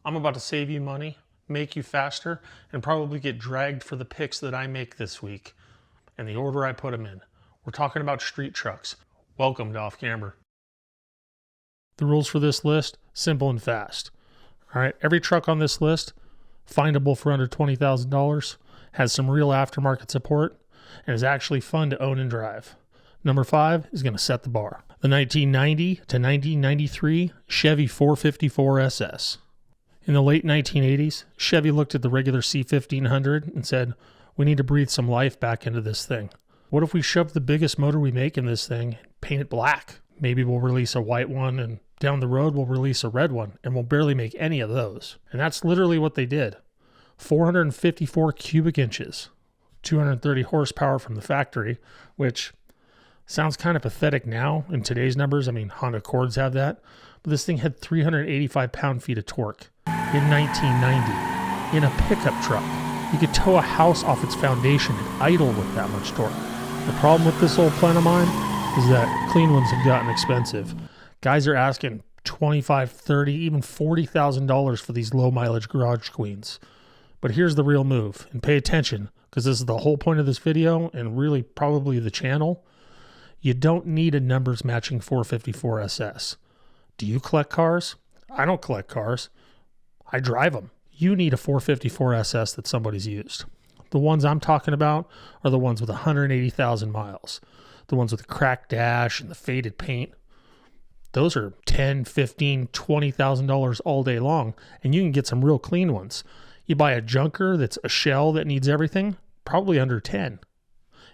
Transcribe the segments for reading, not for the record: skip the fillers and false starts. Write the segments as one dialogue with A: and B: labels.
A: I'm about to save you money, make you faster, and probably get dragged for the picks that I make this week and the order I put them in. We're talking about street trucks. Welcome to Off Camber. The rules for this list, simple and fast. All right, every truck on this list, findable for under $20,000, has some real aftermarket support, and is actually fun to own and drive. Number 5 is going to set the bar. The 1990 to 1993 Chevy 454 SS. In the late 1980s, Chevy looked at the regular C1500 and said, we need to breathe some life back into this thing. What if we shove the biggest motor we make in this thing and paint it black? Maybe we'll release a white one, and down the road we'll release a red one, and we'll barely make any of those. And that's literally what they did. 454 cubic inches, 230 horsepower from the factory, which sounds kind of pathetic now in today's numbers. I mean, Honda Accords have that. But this thing had 385 pound-feet of torque in 1990 in a pickup truck. You could tow a house off its foundation and idle with that much torque. The problem with this old plan of mine is that clean ones have gotten expensive. Guys are asking $25,000, $30,000, even $40,000 for these low-mileage garage queens. But here's the real move, and pay attention, because this is the whole point of this video, and really probably the channel. You don't need a numbers matching 454 SS. Do you collect cars? I don't collect cars. I drive them. You need a 454 SS that somebody's used. The ones I'm talking about are the ones with 180,000 miles. The ones with the cracked dash and the faded paint. Those are $10,000, $15,000, $20,000 all day long, and you can get some real clean ones. You buy a junker that's a shell that needs everything, probably under 10,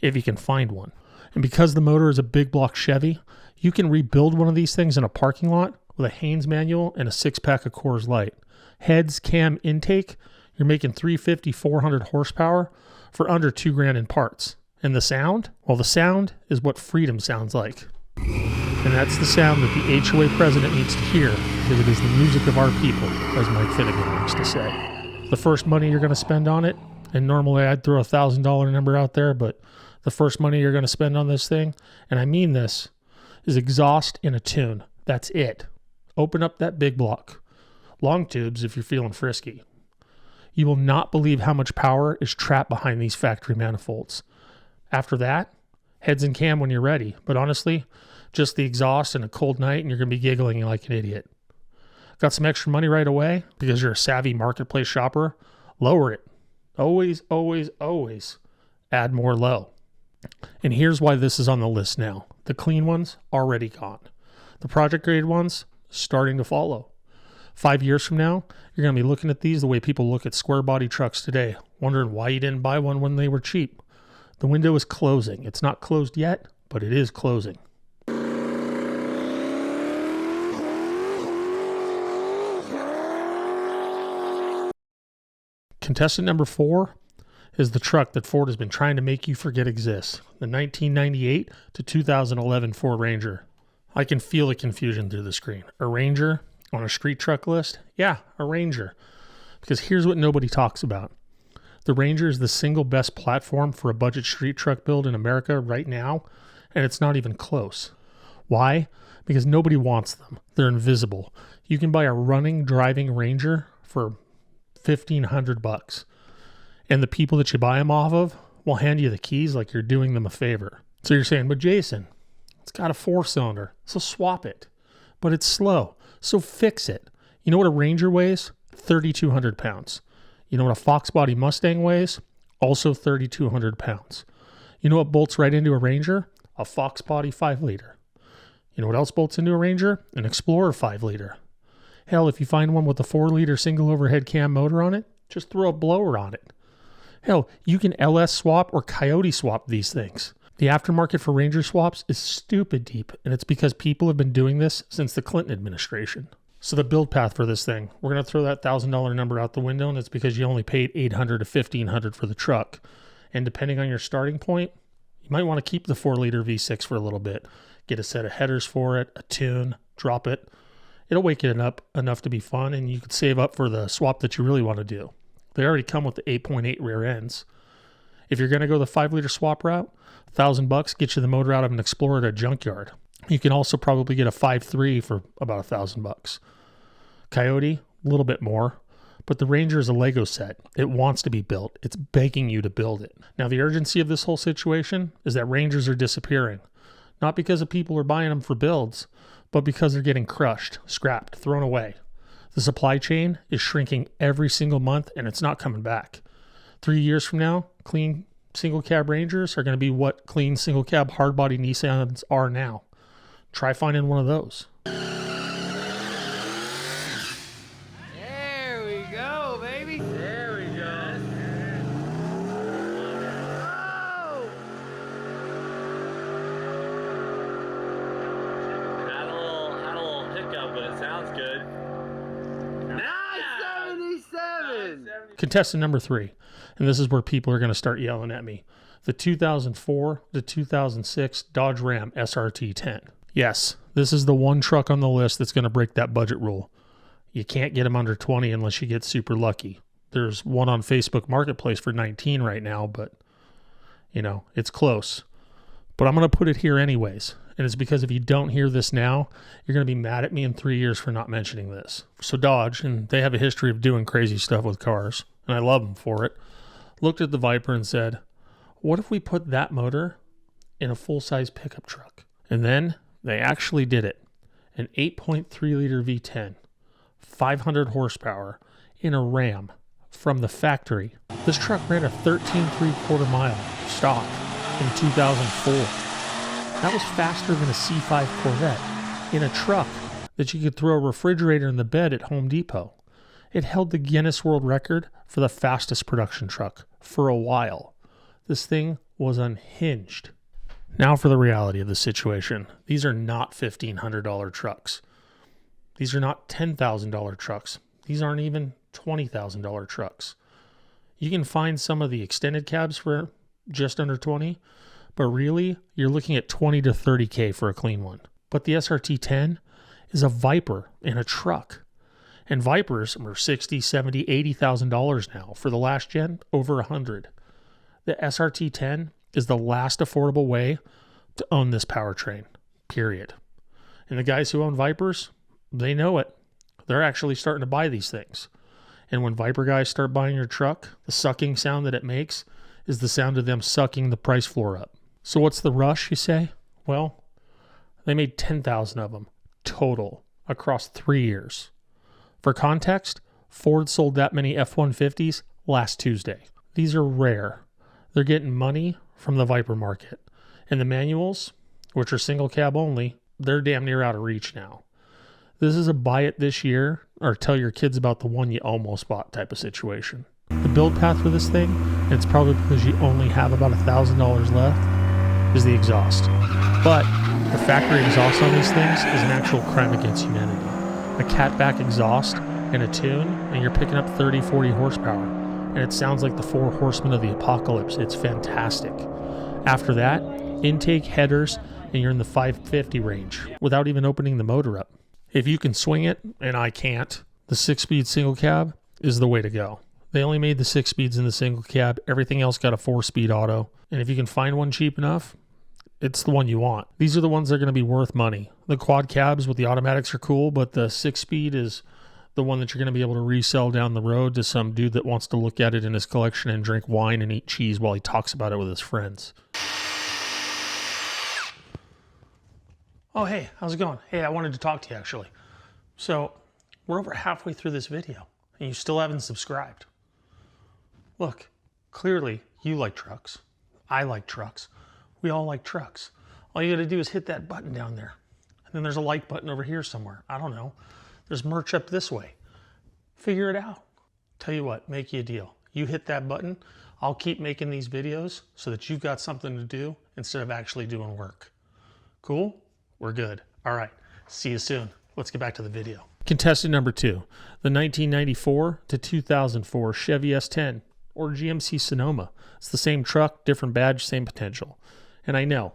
A: if you can find one. And because the motor is a big block Chevy, you can rebuild one of these things in a parking lot with a Haynes manual and a 6-pack of Coors Light. Heads, cam, intake, you're making 350, 400 horsepower for under $2,000 in parts. And the sound? Well, the sound is what freedom sounds like. And that's the sound that the HOA president needs to hear, because it is the music of our people, as Mike Finnegan likes to say. The first money you're going to spend on it, and normally I'd throw $1,000 number out there, but the first money you're going to spend on this thing, and I mean this, is exhaust in a tune. That's it. Open up that big block. Long tubes if you're feeling frisky. You will not believe how much power is trapped behind these factory manifolds. After that, heads and cam when you're ready. But honestly, just the exhaust and a cold night and you're going to be giggling like an idiot. Got some extra money right away because you're a savvy marketplace shopper? Lower it. Always, always, always add more low. And here's why this is on the list now. The clean ones, already gone. The project grade ones, starting to follow. 5 years from now, you're going to be looking at these the way people look at square body trucks today, wondering why you didn't buy one when they were cheap. The window is closing. It's not closed yet, but it is closing. Contestant number 4 is the truck that Ford has been trying to make you forget exists. The 1998 to 2011 Ford Ranger. I can feel the confusion through the screen. A Ranger on a street truck list? Yeah, a Ranger. Because here's what nobody talks about. The Ranger is the single best platform for a budget street truck build in America right now, and it's not even close. Why? Because nobody wants them. They're invisible. You can buy a running, driving Ranger for $1,500. And the people that you buy them off of will hand you the keys like you're doing them a favor. So you're saying, but Jason, it's got a 4-cylinder, so swap it. But it's slow, so fix it. You know what a Ranger weighs? 3,200 pounds. You know what a Fox Body Mustang weighs? Also 3,200 pounds. You know what bolts right into a Ranger? A Fox Body 5-liter. You know what else bolts into a Ranger? An Explorer 5-liter. Hell, if you find one with a 4-liter single overhead cam motor on it, just throw a blower on it. Hell, you can LS swap or Coyote swap these things. The aftermarket for Ranger swaps is stupid deep, and it's because people have been doing this since the Clinton administration. So the build path for this thing, we're going to throw that $1,000 number out the window, and it's because you only paid $800 to $1,500 for the truck. And depending on your starting point, you might want to keep the 4-liter V6 for a little bit. Get a set of headers for it, a tune, drop it. It'll wake it up enough to be fun, and you could save up for the swap that you really want to do. They already come with the 8.8 rear ends. If you're going to go the 5-liter swap route, $1,000 gets you the motor out of an Explorer at a junkyard. You can also probably get a 5.3 for about $1,000. Coyote, a little bit more. But the Ranger is a Lego set. It wants to be built. It's begging you to build it. Now, the urgency of this whole situation is that Rangers are disappearing. Not because of people are buying them for builds, but because they're getting crushed, scrapped, thrown away. The supply chain is shrinking every single month, and it's not coming back. 3 years from now, clean single cab Rangers are going to be what clean single cab hardbody Nissans are now. Try finding one of those.
B: There we go, baby. There we go. Oh! Had a little hiccup, but it sounds good. 977.
A: Contestant number 3, and this is where people are going to start yelling at me. The 2004 to 2006 Dodge Ram SRT-10. Yes, this is the one truck on the list that's going to break that budget rule. You can't get them under 20 unless you get super lucky. There's one on Facebook Marketplace for 19 right now, but you know, it's close. But I'm going to put it here anyways. And it's because if you don't hear this now, you're going to be mad at me in 3 years for not mentioning this. So Dodge, and they have a history of doing crazy stuff with cars, and I love them for it, looked at the Viper and said, what if we put that motor in a full-size pickup truck? And then they actually did it. An 8.3 liter V10, 500 horsepower in a Ram from the factory. This truck ran a 13.75 mile stock in 2004. That was faster than a C5 Corvette in a truck that you could throw a refrigerator in the bed at Home Depot. It held the Guinness World Record for the fastest production truck for a while. This thing was unhinged. Now for the reality of the situation. These are not $1,500 trucks. These are not $10,000 trucks. These aren't even $20,000 trucks. You can find some of the extended cabs for just under 20, but really you're looking at 20 to 30K for a clean one. But the SRT-10 is a Viper in a truck. And Vipers are $60,000, $70,000, $80,000 now. For the last gen, over $100,000. The SRT-10 is the last affordable way to own this powertrain, period. And the guys who own Vipers, they know it. They're actually starting to buy these things. And when Viper guys start buying your truck, the sucking sound that it makes is the sound of them sucking the price floor up. So what's the rush, you say? Well, they made 10,000 of them total across 3 years. For context, Ford sold that many F-150s last Tuesday. These are rare. They're getting money from the Viper market. And the manuals, which are single cab only, they're damn near out of reach now. This is a buy it this year or tell your kids about the one you almost bought type of situation. The build path for this thing, and it's probably because you only have about $1,000 left, is the exhaust. But the factory exhaust on these things is an actual crime against humanity. A catback exhaust and a tune, and you're picking up 30, 40 horsepower. And it sounds like the 4 horsemen of the apocalypse. It's fantastic. After that, intake, headers, and you're in the 550 range without even opening the motor up. If you can swing it, and I can't, the 6-speed single cab is the way to go. They only made the 6 speeds in the single cab. Everything else got a 4-speed auto. And if you can find one cheap enough, it's the one you want. These are the ones that are going to be worth money. The quad cabs with the automatics are cool, but the 6-speed is the one that you're going to be able to resell down the road to some dude that wants to look at it in his collection and drink wine and eat cheese while he talks about it with his friends. Oh, hey, how's it going? Hey, I wanted to talk to you actually. So we're over halfway through this video and you still haven't subscribed. Look, clearly you like trucks. I like trucks. We all like trucks. All you got to do is hit that button down there. And then there's a like button over here somewhere. I don't know. There's merch up this way. Figure it out. Tell you what, make you a deal. You hit that button, I'll keep making these videos so that you've got something to do instead of actually doing work. Cool? We're good. All right. See you soon. Let's get back to the video. Contestant number 2, the 1994 to 2004 Chevy S10 or GMC Sonoma. It's the same truck, different badge, same potential. And I know.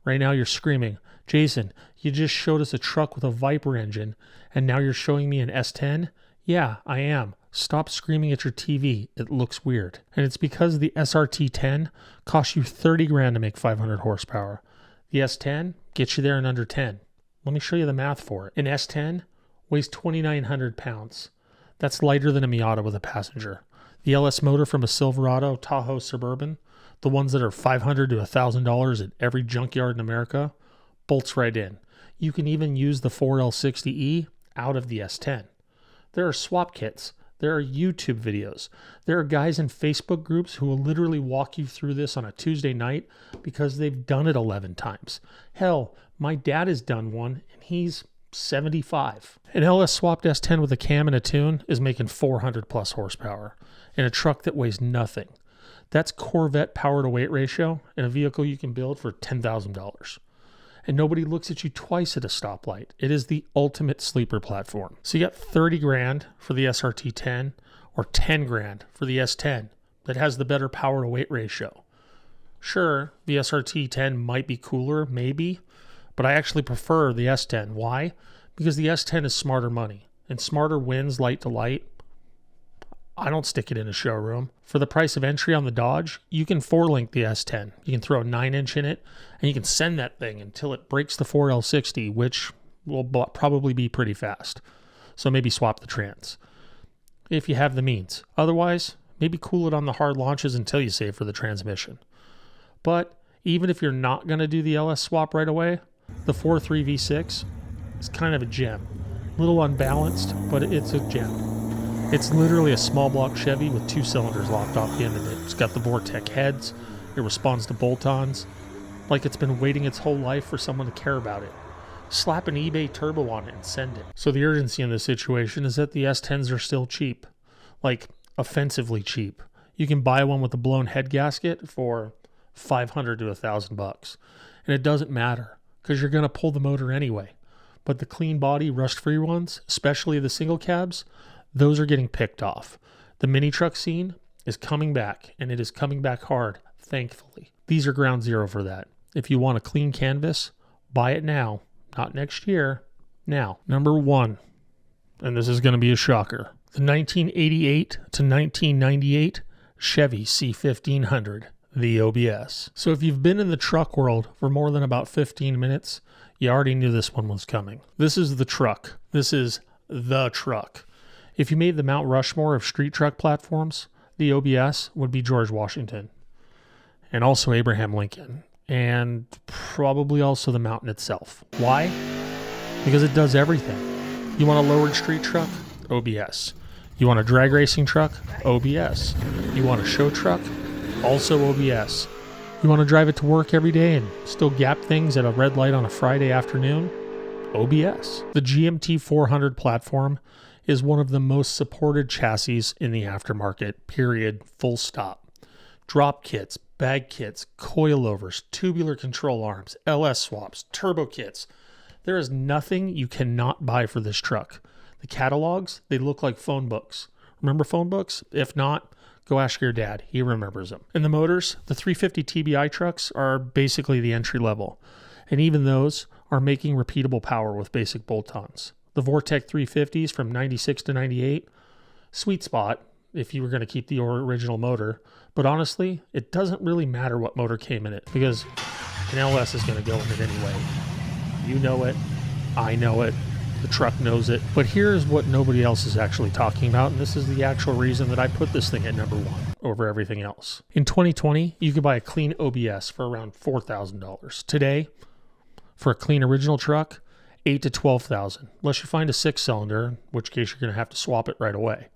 A: Right now you're screaming, Jason, you just showed us a truck with a Viper engine, and now you're showing me an S10? Yeah, I am. Stop screaming at your TV. It looks weird. And it's because the SRT-10 costs you $30,000 to make 500 horsepower. The S10 gets you there in under 10. Let me show you the math for it. An S10 weighs 2,900 pounds. That's lighter than a Miata with a passenger. The LS motor from a Silverado, Tahoe Suburban, the ones that are $500 to $1,000 at every junkyard in America, bolts right in. You can even use the 4L60E out of the S10. There are swap kits. There are YouTube videos. There are guys in Facebook groups who will literally walk you through this on a Tuesday night because they've done it 11 times. Hell, my dad has done one and he's 75. An LS swapped S10 with a cam and a tune is making 400 plus horsepower in a truck that weighs nothing. That's Corvette power to weight ratio in a vehicle you can build for $10,000. And nobody looks at you twice at a stoplight. It is the ultimate sleeper platform. So you got 30 grand for the SRT-10 or 10 grand for the S10 that has the better power to weight ratio. Sure, the SRT-10 might be cooler, maybe, but I actually prefer the S10. Why? Because the S10 is smarter money, and smarter wins light to light. I don't stick it in a showroom. For the price of entry on the Dodge, you can 4-link the S10. You can throw a 9-inch in it, and you can send that thing until it breaks the 4L60, which will probably be pretty fast. So maybe swap the trans, if you have the means. Otherwise, maybe cool it on the hard launches until you save for the transmission. But even if you're not going to do the LS swap right away, the 4.3 V6 is kind of a gem. A little unbalanced, but it's a gem. It's literally a small block Chevy with 2 cylinders locked off the end of it. It's got the Vortec heads. It responds to bolt-ons like it's been waiting its whole life for someone to care about it. Slap an eBay turbo on it and send it. So the urgency in this situation is that the S10s are still cheap, like offensively cheap. You can buy one with a blown head gasket for $500 to $1,000, and it doesn't matter because you're going to pull the motor anyway. But the clean body, rust-free ones, especially the single cabs, those are getting picked off. The mini truck scene is coming back, and it is coming back hard, thankfully. These are ground zero for that. If you want a clean canvas, buy it now, not next year, now. Number 1, and this is going to be a shocker, the 1988 to 1998 Chevy C1500, the OBS. So if you've been in the truck world for more than about 15 minutes, you already knew this one was coming. This is the truck. This is the truck. If you made the Mount Rushmore of street truck platforms, the OBS would be George Washington and also Abraham Lincoln and probably also the mountain itself. Why? Because it does everything. You want a lowered street truck? OBS. You want a drag racing truck? OBS. You want a show truck? Also OBS. You want to drive it to work every day and still gap things at a red light on a Friday afternoon? OBS. The GMT 400 platform is one of the most supported chassis in the aftermarket, period, full stop. Drop kits, bag kits, coilovers, tubular control arms, LS swaps, turbo kits. There is nothing you cannot buy for this truck. The catalogs, they look like phone books. Remember phone books? If not, go ask your dad. He remembers them. And the motors, the 350 TBI trucks are basically the entry level. And even those are making repeatable power with basic bolt-ons. The Vortec 350s from 96 to 98, sweet spot if you were going to keep the original motor. But honestly, it doesn't really matter what motor came in it because an LS is going to go in it anyway. You know it. I know it. The truck knows it. But here's what nobody else is actually talking about, and this is the actual reason that I put this thing at number 1 over everything else. In 2020, you could buy a clean OBS for around $4,000. Today, for a clean original truck, $8,000 to $12,000, unless you find a 6-cylinder, in which case you're going to have to swap it right away.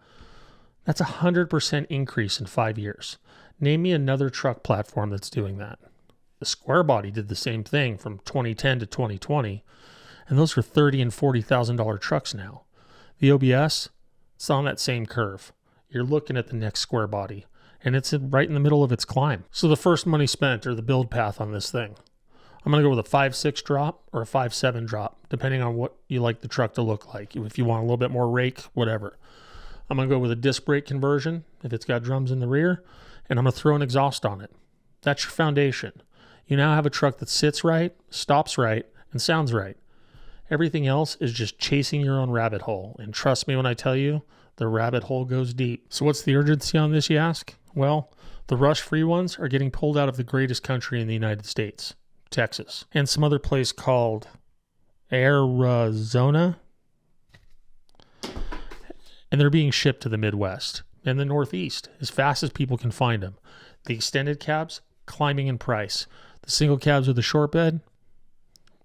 A: That's a 100% increase in 5 years. Name me another truck platform that's doing that. The square body did the same thing from 2010 to 2020, and those are $30,000 and $40,000 trucks now. The OBS, it's on that same curve. You're looking at the next square body, and it's right in the middle of its climb. So the first money spent or the build path on this thing, I'm going to go with a 5.6 drop or a 5.7 drop, depending on what you like the truck to look like. If you want a little bit more rake, whatever. I'm going to go with a disc brake conversion if it's got drums in the rear, and I'm going to throw an exhaust on it. That's your foundation. You now have a truck that sits right, stops right, and sounds right. Everything else is just chasing your own rabbit hole. And trust me when I tell you, the rabbit hole goes deep. So what's the urgency on this, you ask? Well, the rush-free ones are getting pulled out of the greatest country in the United States, Texas, and some other place called Arizona. and they're being shipped to the Midwest and the Northeast as fast as people can find them. The extended cabs, climbing in price. The single cabs with a short bed,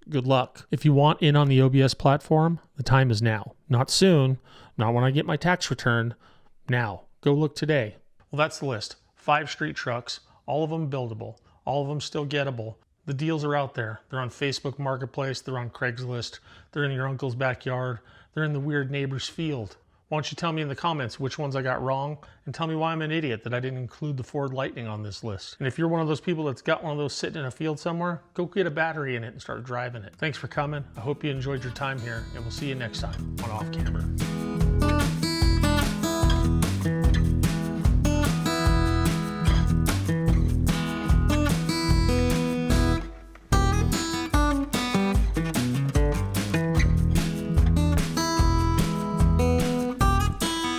A: good luck. If you want in on the OBS platform, the time is now. Not soon, not when I get my tax return, now. Go look today. Well, that's the list. 5 street trucks, all of them buildable, all of them still gettable. The deals are out there. They're on Facebook Marketplace, they're on Craigslist, they're in your uncle's backyard, they're in the weird neighbor's field. Why don't you tell me in the comments which ones I got wrong, and tell me why I'm an idiot that I didn't include the Ford Lightning on this list. And if you're one of those people that's got one of those sitting in a field somewhere, go get a battery in it and start driving it. Thanks for coming. I hope you enjoyed your time here, and we'll see you next time on Off Camber.